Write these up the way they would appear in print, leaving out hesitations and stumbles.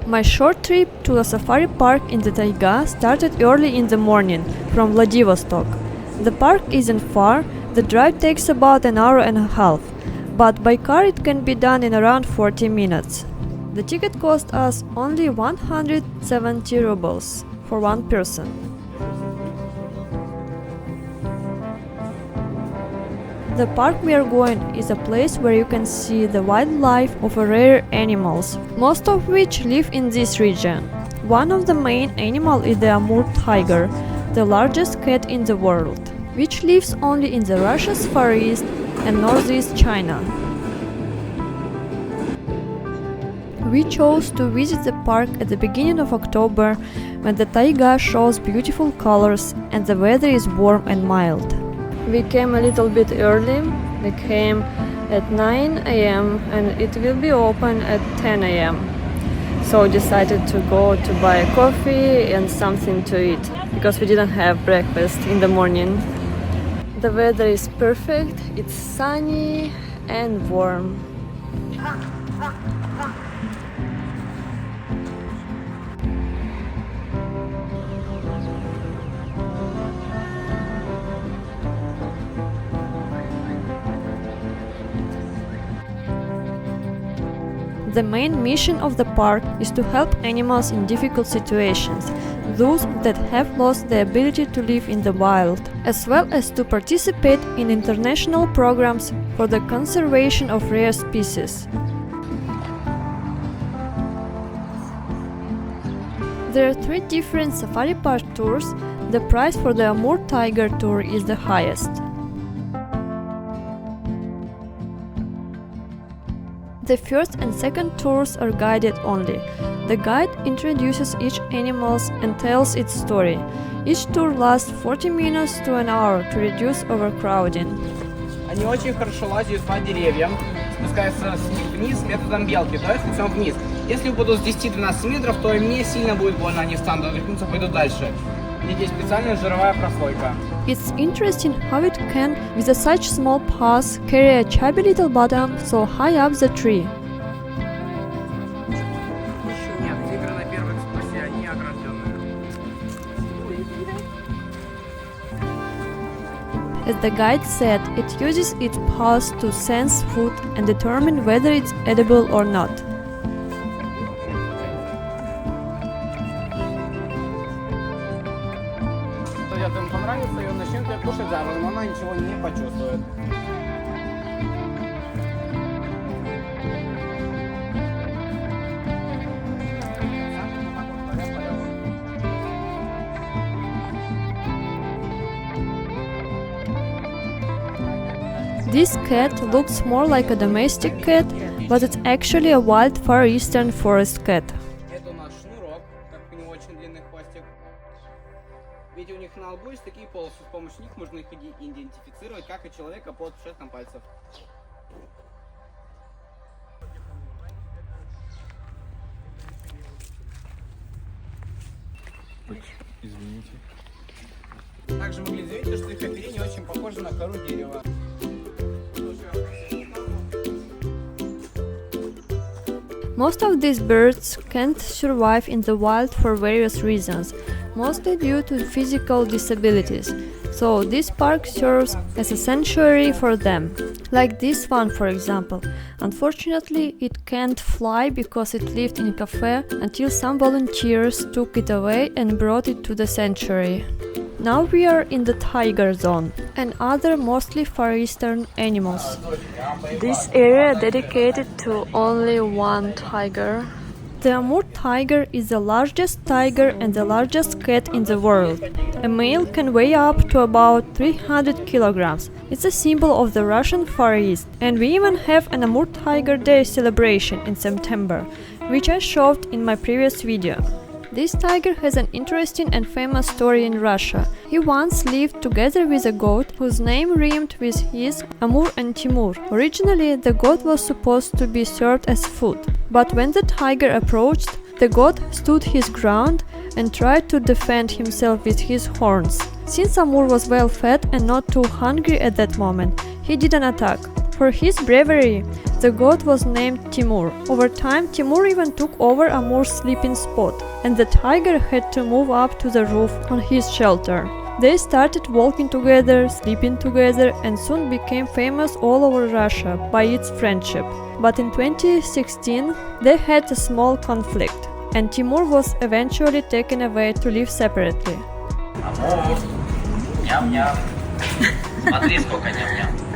My short trip to a safari park in the Taiga started early in the morning from Vladivostok. The park isn't far, the drive takes about an hour and a half, but by car it can be done in around 40 minutes. The ticket cost us only 170 rubles for one person. The park we are going is a place where you can see the wildlife of rare animals, most of which live in this region. One of the main animals is the Amur tiger, the largest cat in the world, which lives only in the Russia's Far East and Northeast China. We chose to visit the park at the beginning of October, when the taiga shows beautiful colors and the weather is warm and mild. We came a little bit early. We came at 9 a.m. and it will be open at 10 a.m. So decided to go to buy a coffee and something to eat, because we didn't have breakfast in the morning. The weather is perfect, it's sunny and warm. The main mission of the park is to help animals in difficult situations, those that have lost the ability to live in the wild, as well as to participate in international programs for the conservation of rare species. There are 3 different safari park tours. The price for the Amur Tiger tour is the highest. The first and second tours are guided only. The guide introduces each animal and tells its story. Each tour lasts 40 minutes to an hour to reduce overcrowding. Они очень хорошо лазят по деревьям, спускаются вниз методом белки, то есть лицом вниз. Если упадут с 10-12 метров, то им не сильно будет больно, они встанут, отдохнутся, пойдут дальше. Здесь специальная жировая прослойка. It's interesting how it can, with such small paws, carry a chubby little bottom so high up the tree. Нет, тигры на первой экскурсии, они огражденные. As the guide said, it uses its paws to sense food and determine whether it's edible or not. Ему понравится, и он начнет ее кушать заново, но она ничего не почувствует. This cat looks more like a domestic cat, but it's actually a wild Far Eastern forest cat. Это наш шнурок, как у него очень длинный хвостик. Видите, у них на лбу есть такие полосы, с помощью них можно их идентифицировать, как и человека по отпечаткам пальцев. Извините. Также могли заметить, что их оперение очень похоже на кору дерева. Most of these birds can't survive in the wild for various reasons, mostly due to physical disabilities, so this park serves as a sanctuary for them. Like this one, for example. Unfortunately, it can't fly because it lived in a cafe until some volunteers took it away and brought it to the sanctuary. Now we are in the tiger zone and other mostly Far Eastern animals. This area dedicated to only one tiger. The Amur tiger is the largest tiger and the largest cat in the world. A male can weigh up to about 300 kilograms. It's a symbol of the Russian Far East, and we even have an Amur Tiger Day celebration in September, which I showed in my previous video. This tiger has an interesting and famous story in Russia. He once lived together with a goat whose name rhymed with his, Amur and Timur. Originally, the goat was supposed to be served as food, but when the tiger approached, the goat stood his ground and tried to defend himself with his horns. Since Amur was well fed and not too hungry at that moment, he didn't attack. For his bravery, The god was named Timur. Over time, Timur even took over Amur's sleeping spot, and the tiger had to move up to the roof on his shelter. They started walking together, sleeping together, and soon became famous all over Russia by its friendship. But in 2016, they had a small conflict, and Timur was eventually taken away to live separately. Амур. Ням-ням. Смотри, сколько ням-ням.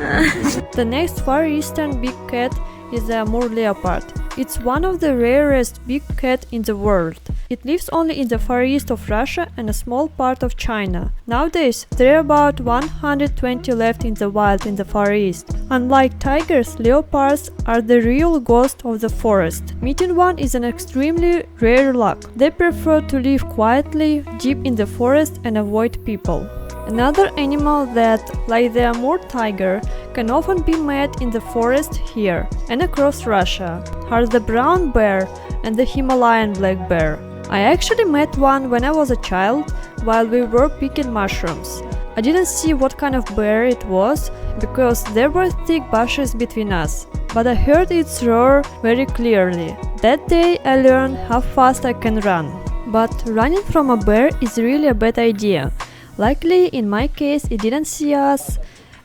The next Far Eastern big cat is the Amur leopard. It's one of the rarest big cat in the world. It lives only in the Far East of Russia and a small part of China. Nowadays, there are about 120 left in the wild in the Far East. Unlike tigers, leopards are the real ghost of the forest. Meeting one is an extremely rare luck. They prefer to live quietly, deep in the forest and avoid people. Another animal that, like the Amur tiger, can often be met in the forest here and across Russia are the brown bear and the Himalayan black bear. I actually met one when I was a child while we were picking mushrooms. I didn't see what kind of bear it was because there were thick bushes between us, but I heard its roar very clearly. That day I learned how fast I can run. But running from a bear is really a bad idea. Luckily, in my case, it didn't see us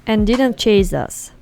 and didn't chase us.